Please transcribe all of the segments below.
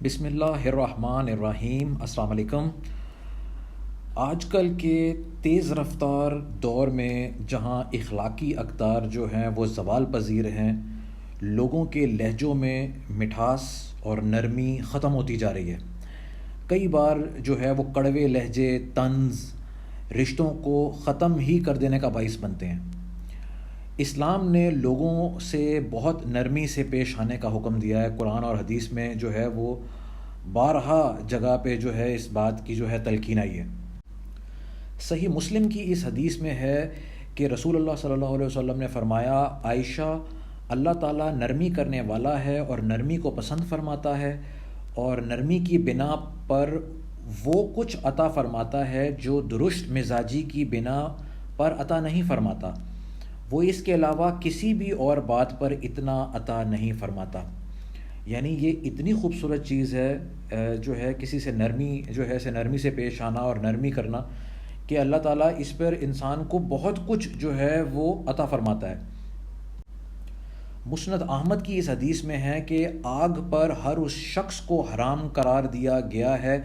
بسم اللہ الرحمن الرحیم۔ السلام علیکم۔ آج کل کے تیز رفتار دور میں جہاں اخلاقی اقدار جو ہیں وہ زوال پذیر ہیں، لوگوں کے لہجوں میں مٹھاس اور نرمی ختم ہوتی جا رہی ہے۔ کئی بار جو ہے وہ کڑوے لہجے، طنز رشتوں کو ختم ہی کر دینے کا باعث بنتے ہیں۔ اسلام نے لوگوں سے بہت نرمی سے پیش آنے کا حکم دیا ہے۔ قرآن اور حدیث میں جو ہے وہ بارہا جگہ پہ جو ہے اس بات کی جو ہے تلقین آئی ہے۔ صحیح مسلم کی اس حدیث میں ہے کہ رسول اللہ صلی اللہ علیہ وسلم نے فرمایا، عائشہ، اللہ تعالیٰ نرمی کرنے والا ہے اور نرمی کو پسند فرماتا ہے، اور نرمی کی بنا پر وہ کچھ عطا فرماتا ہے جو درست مزاجی کی بنا پر عطا نہیں فرماتا، وہ اس کے علاوہ کسی بھی اور بات پر اتنا عطا نہیں فرماتا۔ یعنی یہ اتنی خوبصورت چیز ہے جو ہے کسی سے نرمی سے پیش آنا اور نرمی کرنا، کہ اللہ تعالیٰ اس پر انسان کو بہت کچھ جو ہے وہ عطا فرماتا ہے۔ مسند احمد کی اس حدیث میں ہے کہ آگ پر ہر اس شخص کو حرام قرار دیا گیا ہے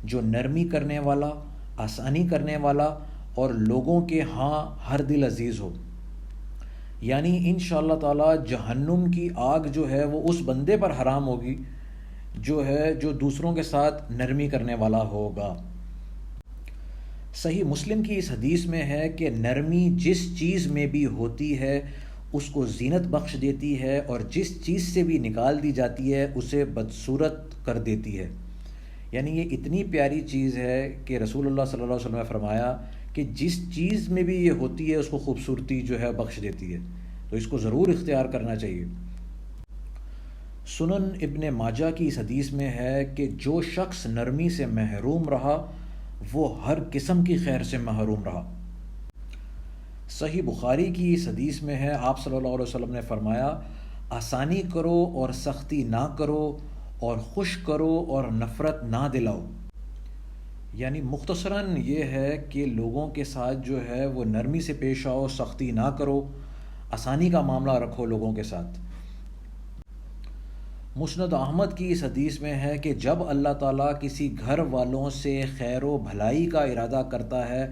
جو نرمی کرنے والا، آسانی کرنے والا اور لوگوں کے ہاں ہر دل عزیز ہو۔ یعنی انشاءاللہ تعالیٰ جہنم کی آگ جو ہے وہ اس بندے پر حرام ہوگی جو دوسروں کے ساتھ نرمی کرنے والا ہوگا۔ صحیح مسلم کی اس حدیث میں ہے کہ نرمی جس چیز میں بھی ہوتی ہے اس کو زینت بخش دیتی ہے، اور جس چیز سے بھی نکال دی جاتی ہے اسے بدصورت کر دیتی ہے۔ یعنی یہ اتنی پیاری چیز ہے کہ رسول اللہ صلی اللہ علیہ وسلم نے فرمایا کہ جس چیز میں بھی یہ ہوتی ہے اس کو خوبصورتی جو ہے بخش دیتی ہے، تو اس کو ضرور اختیار کرنا چاہیے۔ سنن ابن ماجہ کی اس حدیث میں ہے کہ جو شخص نرمی سے محروم رہا وہ ہر قسم کی خیر سے محروم رہا۔ صحیح بخاری کی اس حدیث میں ہے، آپ صلی اللہ علیہ وسلم نے فرمایا، آسانی کرو اور سختی نہ کرو، اور خوش کرو اور نفرت نہ دلاؤ۔ یعنی مختصراً یہ ہے کہ لوگوں کے ساتھ جو ہے وہ نرمی سے پیش آؤ، سختی نہ کرو، آسانی کا معاملہ رکھو لوگوں کے ساتھ۔ مسند احمد کی اس حدیث میں ہے کہ جب اللہ تعالیٰ کسی گھر والوں سے خیر و بھلائی کا ارادہ کرتا ہے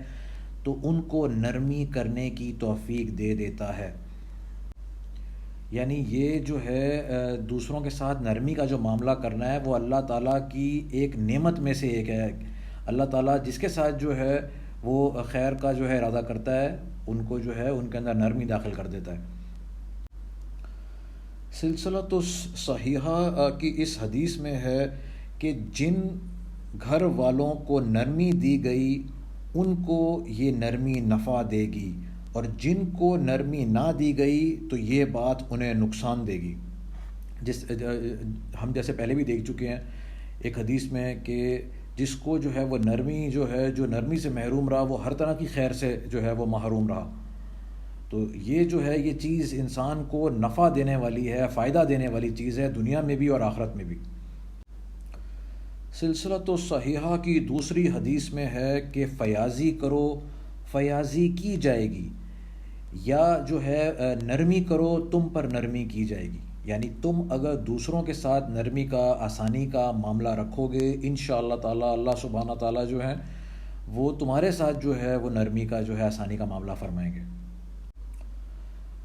تو ان کو نرمی کرنے کی توفیق دے دیتا ہے۔ یعنی یہ جو ہے دوسروں کے ساتھ نرمی کا جو معاملہ کرنا ہے وہ اللہ تعالیٰ کی ایک نعمت میں سے ایک ہے۔ اللہ تعالیٰ جس کے ساتھ جو ہے وہ خیر کا جو ہے ارادہ کرتا ہے ان کو جو ہے ان کے اندر نرمی داخل کر دیتا ہے۔ سلسلۃ الصحیحہ کی اس حدیث میں ہے کہ جن گھر والوں کو نرمی دی گئی ان کو یہ نرمی نفع دے گی، اور جن کو نرمی نہ دی گئی تو یہ بات انہیں نقصان دے گی۔ ہم جیسے پہلے بھی دیکھ چکے ہیں ایک حدیث میں کہ جس کو جو ہے وہ جو نرمی سے محروم رہا وہ ہر طرح کی خیر سے جو ہے وہ محروم رہا۔ تو یہ جو ہے یہ چیز انسان کو نفع دینے والی ہے، فائدہ دینے والی چیز ہے، دنیا میں بھی اور آخرت میں بھی۔ سلسلۃ الصحیحہ کی دوسری حدیث میں ہے کہ فیاضی کرو، فیاضی کی جائے گی، یا جو ہے نرمی کرو، تم پر نرمی کی جائے گی۔ یعنی تم اگر دوسروں کے ساتھ نرمی کا، آسانی کا معاملہ رکھو گے، انشاءاللہ تعالیٰ اللہ سبحانہ تعالیٰ جو ہے وہ تمہارے ساتھ جو ہے وہ نرمی کا جو ہے آسانی کا معاملہ فرمائیں گے۔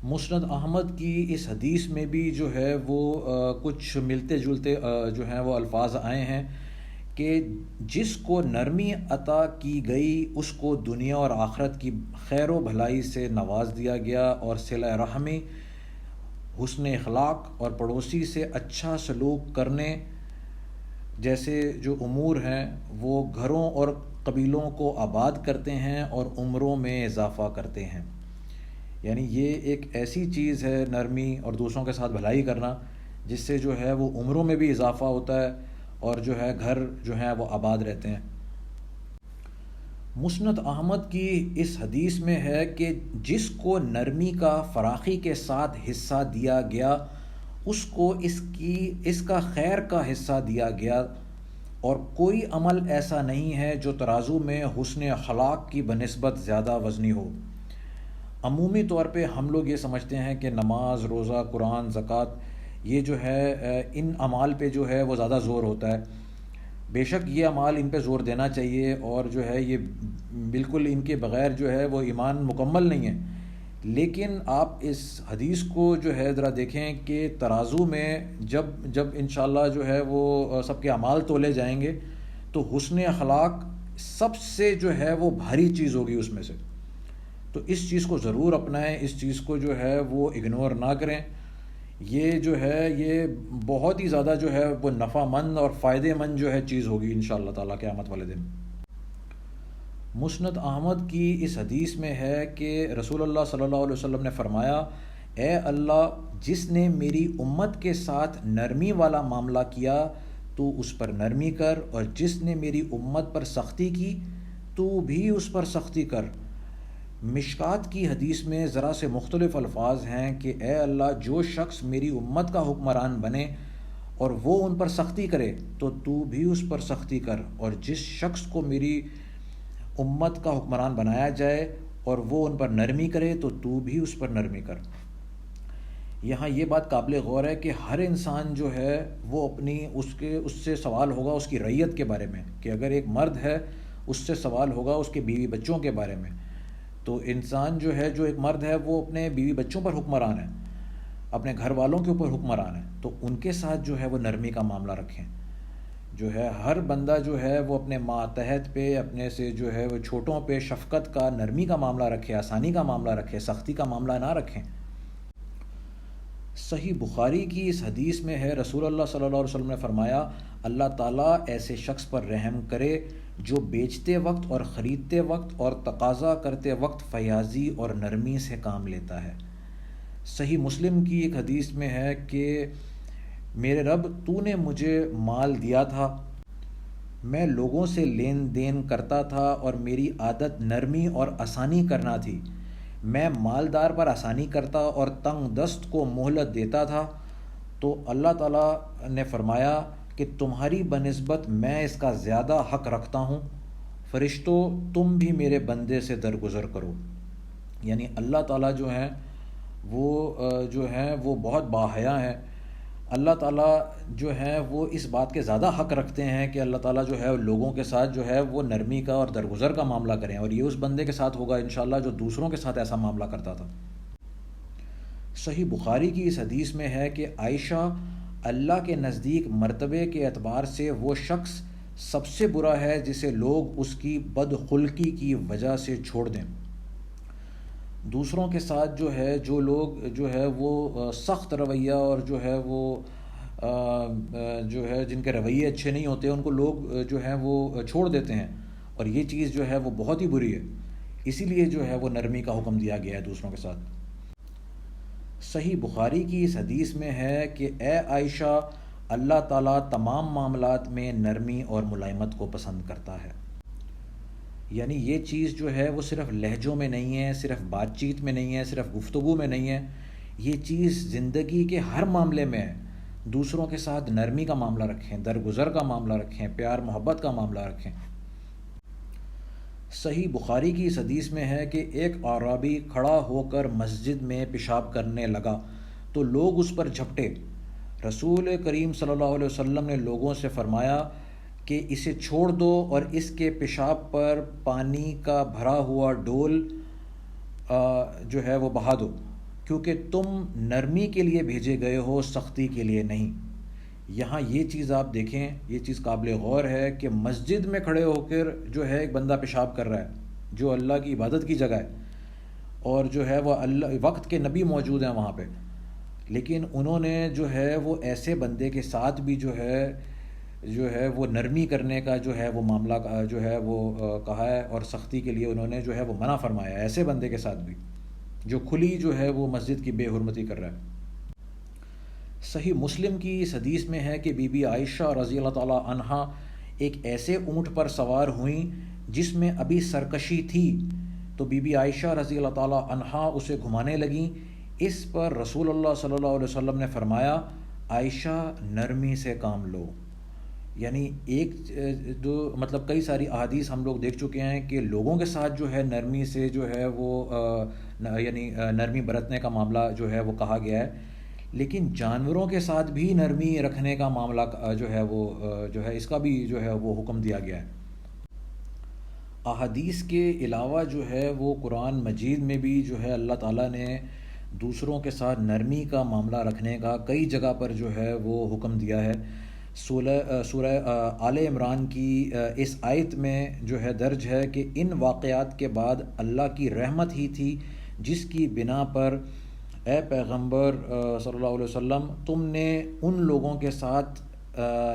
مسند احمد کی اس حدیث میں بھی جو ہے وہ کچھ ملتے جلتے جو ہیں وہ الفاظ آئے ہیں کہ جس کو نرمی عطا کی گئی اس کو دنیا اور آخرت کی خیر و بھلائی سے نواز دیا گیا، اور صلہ رحمی، حسن اخلاق اور پڑوسی سے اچھا سلوک کرنے جیسے جو امور ہیں وہ گھروں اور قبیلوں کو آباد کرتے ہیں اور عمروں میں اضافہ کرتے ہیں۔ یعنی یہ ایک ایسی چیز ہے نرمی اور دوسروں کے ساتھ بھلائی کرنا جس سے جو ہے وہ عمروں میں بھی اضافہ ہوتا ہے اور جو ہے گھر جو ہیں وہ آباد رہتے ہیں۔ مسند احمد کی اس حدیث میں ہے کہ جس کو نرمی کا فراخی کے ساتھ حصہ دیا گیا اس کو اس کا خیر کا حصہ دیا گیا، اور کوئی عمل ایسا نہیں ہے جو ترازو میں حسن اخلاق کی بنسبت زیادہ وزنی ہو۔ عمومی طور پہ ہم لوگ یہ سمجھتے ہیں کہ نماز، روزہ، قرآن، زکوٰۃ یہ جو ہے ان اعمال پہ جو ہے وہ زیادہ زور ہوتا ہے۔ بے شک یہ اعمال ان پہ زور دینا چاہیے، اور جو ہے یہ بالکل ان کے بغیر جو ہے وہ ایمان مکمل نہیں ہے۔ لیکن آپ اس حدیث کو جو ہے ذرا دیکھیں کہ ترازو میں جب انشاءاللہ جو ہے وہ سب کے اعمال تولے جائیں گے تو حسن اخلاق سب سے جو ہے وہ بھاری چیز ہوگی اس میں سے۔ تو اس چیز کو ضرور اپنائیں، اس چیز کو جو ہے وہ اگنور نہ کریں۔ یہ جو ہے یہ بہت ہی زیادہ جو ہے وہ نفع مند اور فائدے مند جو ہے چیز ہوگی انشاءاللہ تعالیٰ قیامت والے دن۔ مسند احمد کی اس حدیث میں ہے کہ رسول اللہ صلی اللہ علیہ وسلم نے فرمایا، اے اللہ، جس نے میری امت کے ساتھ نرمی والا معاملہ کیا تو اس پر نرمی کر، اور جس نے میری امت پر سختی کی تو بھی اس پر سختی کر۔ مشکات کی حدیث میں ذرا سے مختلف الفاظ ہیں کہ اے اللہ، جو شخص میری امت کا حکمران بنے اور وہ ان پر سختی کرے تو بھی اس پر سختی کر، اور جس شخص کو میری امت کا حکمران بنایا جائے اور وہ ان پر نرمی کرے تو بھی اس پر نرمی کر۔ یہاں یہ بات قابل غور ہے کہ ہر انسان جو ہے وہ اپنی اس سے سوال ہوگا اس کی رعیت کے بارے میں، کہ اگر ایک مرد ہے اس سے سوال ہوگا اس کے بیوی بچوں کے بارے میں۔ تو انسان جو ہے، جو ایک مرد ہے، وہ اپنے بیوی بچوں پر حکمران ہے، اپنے گھر والوں کے اوپر حکمران ہے، تو ان کے ساتھ جو ہے وہ نرمی کا معاملہ رکھیں۔ جو ہے ہر بندہ جو ہے وہ اپنے ماتحت پہ، اپنے سے جو ہے وہ چھوٹوں پہ شفقت کا، نرمی کا معاملہ رکھے، آسانی کا معاملہ رکھے، سختی کا معاملہ نہ رکھیں۔ صحیح بخاری کی اس حدیث میں ہے، رسول اللہ صلی اللہ علیہ وسلم نے فرمایا، اللہ تعالیٰ ایسے شخص پر رحم کرے جو بیچتے وقت اور خریدتے وقت اور تقاضا کرتے وقت فیاضی اور نرمی سے کام لیتا ہے۔ صحیح مسلم کی ایک حدیث میں ہے کہ میرے رب، تو نے مجھے مال دیا تھا، میں لوگوں سے لین دین کرتا تھا اور میری عادت نرمی اور آسانی کرنا تھی، میں مالدار پر آسانی کرتا اور تنگ دست کو مہلت دیتا تھا، تو اللہ تعالیٰ نے فرمایا کہ تمہاری بنسبت میں اس کا زیادہ حق رکھتا ہوں، فرشتوں تم بھی میرے بندے سے درگزر کرو۔ یعنی اللہ تعالیٰ جو ہیں وہ بہت باحیا ہیں۔ اللہ تعالیٰ جو ہیں وہ اس بات کے زیادہ حق رکھتے ہیں کہ اللہ تعالیٰ جو ہے لوگوں کے ساتھ جو ہے وہ نرمی کا اور درگزر کا معاملہ کریں، اور یہ اس بندے کے ساتھ ہوگا انشاءاللہ جو دوسروں کے ساتھ ایسا معاملہ کرتا تھا۔ صحیح بخاری کی اس حدیث میں ہے کہ عائشہ، اللہ کے نزدیک مرتبے کے اعتبار سے وہ شخص سب سے برا ہے جسے لوگ اس کی بدخلقی کی وجہ سے چھوڑ دیں۔ دوسروں کے ساتھ جو لوگ جو ہے وہ سخت رویہ اور جو ہے جن کے رویے اچھے نہیں ہوتے، ان کو لوگ جو ہیں وہ چھوڑ دیتے ہیں، اور یہ چیز جو ہے وہ بہت ہی بری ہے۔ اسی لیے جو ہے وہ نرمی کا حکم دیا گیا ہے دوسروں کے ساتھ۔ صحیح بخاری کی اس حدیث میں ہے کہ اے عائشہ، اللہ تعالیٰ تمام معاملات میں نرمی اور ملائمت کو پسند کرتا ہے۔ یعنی یہ چیز جو ہے وہ صرف لہجوں میں نہیں ہے، صرف بات چیت میں نہیں ہے، صرف گفتگو میں نہیں ہے، یہ چیز زندگی کے ہر معاملے میں ہے۔ دوسروں کے ساتھ نرمی کا معاملہ رکھیں، درگزر کا معاملہ رکھیں، پیار محبت کا معاملہ رکھیں۔ صحیح بخاری کی اس حدیث میں ہے کہ ایک اعرابی کھڑا ہو کر مسجد میں پیشاب کرنے لگا تو لوگ اس پر جھپٹے۔ رسول کریم صلی اللہ علیہ وسلم نے لوگوں سے فرمایا کہ اسے چھوڑ دو اور اس کے پیشاب پر پانی کا بھرا ہوا ڈول جو ہے وہ بہا دو، کیونکہ تم نرمی کے لیے بھیجے گئے ہو، سختی کے لیے نہیں۔ یہاں یہ چیز آپ دیکھیں، یہ چیز قابل غور ہے کہ مسجد میں کھڑے ہو کر جو ہے ایک بندہ پیشاب کر رہا ہے جو اللہ کی عبادت کی جگہ ہے، اور جو ہے وہ اللہ وقت کے نبی موجود ہیں وہاں پہ، لیکن انہوں نے جو ہے وہ ایسے بندے کے ساتھ بھی جو ہے وہ نرمی کرنے کا جو ہے وہ معاملہ جو ہے وہ کہا ہے، اور سختی کے لیے انہوں نے جو ہے وہ منع فرمایا ہے ایسے بندے کے ساتھ بھی جو کھلی جو ہے وہ مسجد کی بے حرمتی کر رہا ہے۔ صحیح مسلم کی اس حدیث میں ہے کہ بی بی عائشہ رضی اللہ تعالیٰ عنہا ایک ایسے اونٹ پر سوار ہوئیں جس میں ابھی سرکشی تھی، تو بی بی عائشہ رضی اللہ تعالیٰ عنہا اسے گھمانے لگیں۔ اس پر رسول اللہ صلی اللہ علیہ وسلم نے فرمایا، عائشہ نرمی سے کام لو۔ یعنی مطلب کئی ساری احادیث ہم لوگ دیکھ چکے ہیں کہ لوگوں کے ساتھ جو ہے نرمی سے جو ہے وہ یعنی نرمی برتنے کا معاملہ جو ہے وہ کہا گیا ہے، لیکن جانوروں کے ساتھ بھی نرمی رکھنے کا معاملہ جو ہے وہ جو ہے اس کا بھی جو ہے وہ حکم دیا گیا ہے۔ احادیث کے علاوہ جو ہے وہ قرآن مجید میں بھی جو ہے اللہ تعالیٰ نے دوسروں کے ساتھ نرمی کا معاملہ رکھنے کا کئی جگہ پر جو ہے وہ حکم دیا ہے۔ سورہ آل عمران کی اس آیت میں جو ہے درج ہے کہ ان واقعات کے بعد اللہ کی رحمت ہی تھی جس کی بنا پر اے پیغمبر صلی اللہ علیہ وسلم تم نے ان لوگوں کے ساتھ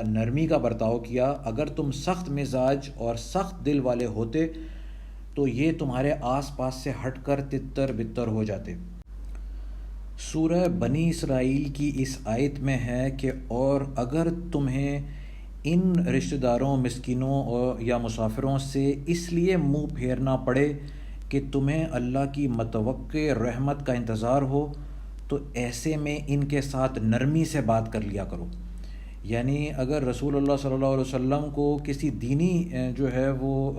نرمی کا برتاؤ کیا، اگر تم سخت مزاج اور سخت دل والے ہوتے تو یہ تمہارے آس پاس سے ہٹ کر تتر بتر ہو جاتے۔ سورہ بنی اسرائیل کی اس آیت میں ہے کہ اور اگر تمہیں ان رشتہ داروں، مسکینوں یا مسافروں سے اس لیے منہ پھیرنا پڑے کہ تمہیں اللہ کی متوقع رحمت کا انتظار ہو تو ایسے میں ان کے ساتھ نرمی سے بات کر لیا کرو۔ یعنی اگر رسول اللہ صلی اللہ علیہ وسلم کو کسی دینی جو ہے وہ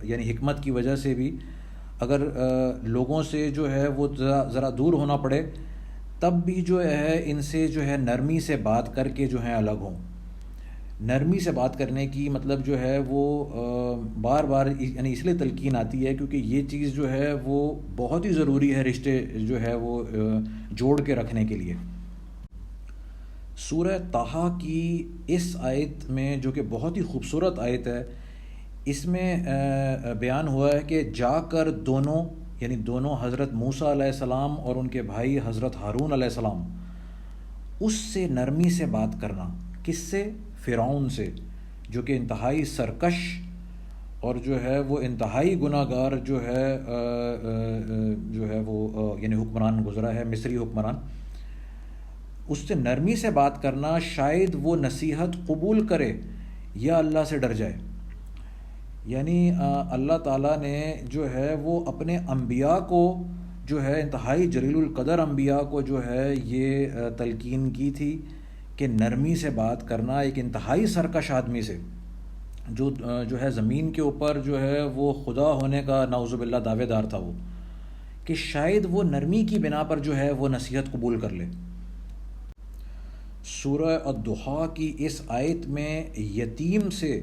یعنی حکمت کی وجہ سے بھی اگر لوگوں سے جو ہے وہ ذرا دور ہونا پڑے تب بھی جو ہے ان سے جو ہے نرمی سے بات کر کے جو ہے الگ ہوں۔ نرمی سے بات کرنے کی مطلب جو ہے وہ بار بار یعنی اس لیے تلقین آتی ہے کیونکہ یہ چیز جو ہے وہ بہت ہی ضروری ہے رشتے جو ہے وہ جوڑ کے رکھنے کے لیے۔ سورہ طٰہٰ کی اس آیت میں جو کہ بہت ہی خوبصورت آیت ہے، اس میں بیان ہوا ہے کہ جا کر دونوں یعنی دونوں حضرت موسیٰ علیہ السلام اور ان کے بھائی حضرت ہارون علیہ السلام اس سے نرمی سے بات کرنا۔ کس سے؟ فرعون سے، جو کہ انتہائی سرکش اور جو ہے وہ انتہائی گناہ گار جو ہے وہ یعنی حکمران گزرا ہے، مصری حکمران۔ اس سے نرمی سے بات کرنا، شاید وہ نصیحت قبول کرے یا اللہ سے ڈر جائے۔ یعنی اللہ تعالیٰ نے جو ہے وہ اپنے انبیاء کو جو ہے انتہائی جلیل القدر انبیاء کو جو ہے یہ تلقین کی تھی کہ نرمی سے بات کرنا ایک انتہائی سرکش آدمی سے جو ہے زمین کے اوپر جو ہے وہ خدا ہونے کا نعوذ باللہ دعوے دار تھا وہ، کہ شاید وہ نرمی کی بنا پر جو ہے وہ نصیحت قبول کر لے۔ سورہ الضحیٰ کی اس آیت میں یتیم سے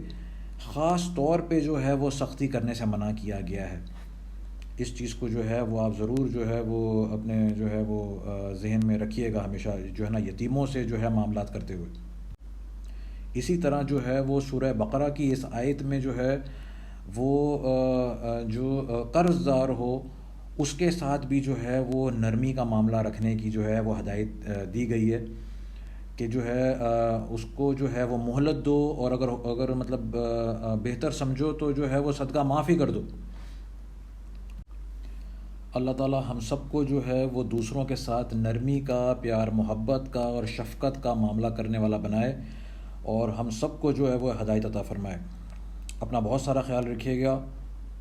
خاص طور پہ جو ہے وہ سختی کرنے سے منع کیا گیا ہے۔ اس چیز کو جو ہے وہ آپ ضرور جو ہے وہ اپنے جو ہے وہ ذہن میں رکھیے گا ہمیشہ جو ہے نا، یتیموں سے جو ہے معاملات کرتے ہوئے۔ اسی طرح جو ہے وہ سورہ بقرہ کی اس آیت میں جو ہے وہ جو قرض دار ہو اس کے ساتھ بھی جو ہے وہ نرمی کا معاملہ رکھنے کی جو ہے وہ ہدایت دی گئی ہے کہ جو ہے اس کو جو ہے وہ مہلت دو، اور اگر مطلب بہتر سمجھو تو جو ہے وہ صدقہ معاف ہی کر دو۔ اللہ تعالی ہم سب کو جو ہے وہ دوسروں کے ساتھ نرمی کا، پیار محبت کا اور شفقت کا معاملہ کرنے والا بنائے، اور ہم سب کو جو ہے وہ ہدایت عطا فرمائے۔ اپنا بہت سارا خیال رکھیے گا۔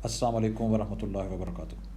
السلام علیکم ورحمۃ اللہ وبرکاتہ۔